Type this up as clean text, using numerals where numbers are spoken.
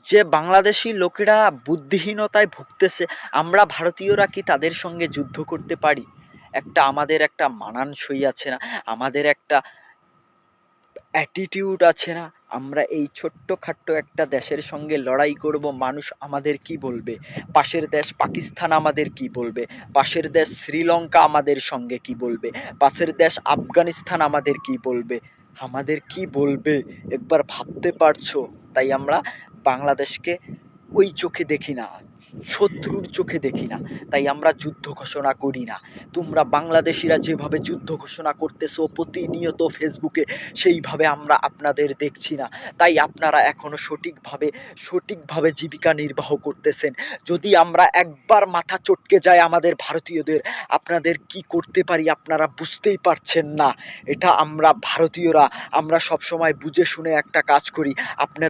যে বাংলাদেশি লোকেরা বুদ্ধিহীনতায় ভুগতেছে, আমরা ভারতীয়রা কি তাদের সঙ্গে যুদ্ধ করতে পারি? আমাদের একটা মানানসই আছে না? আমাদের একটা অ্যাটিটিউড আছে না? আমরা এই ছোট্টখাট্ট একটা দেশের সঙ্গে লড়াই করব, মানুষ আমাদের কি বলবে? পাশের দেশ পাকিস্তান আমাদের কি বলবে? পাশের দেশ শ্রীলঙ্কা আমাদের সঙ্গে কি বলবে? পাশের দেশ আফগানিস্তান আমাদের কি বলবে? আমাদের কি বলবে একবার ভাবতে পারছো? তাই আমরা বাংলাদেশকে ওই চোখে দেখি না, শত্রুর চোখে দেখি না। তাই আমরা যুদ্ধ ঘোষণা করি না। তোমরা বাংলাদেশিরা যেভাবে যুদ্ধ ঘোষণা করতেছো প্রতিনিয়ত ফেসবুকে, সেইভাবে আমরা আপনাদের দেখছি না। তাই আপনারা এখনো সঠিকভাবে জীবিকা নির্বাহ করতেছেন। যদি আমরা একবার মাথা চটকে যায় আমাদের ভারতীয়দের, আপনাদের কি করতে পারি আপনারা বুঝতেই পারছেন না। এটা আমরা ভারতীয়রা, আমরা সবসময় বুঝে শুনে একটা কাজ করি। আপনার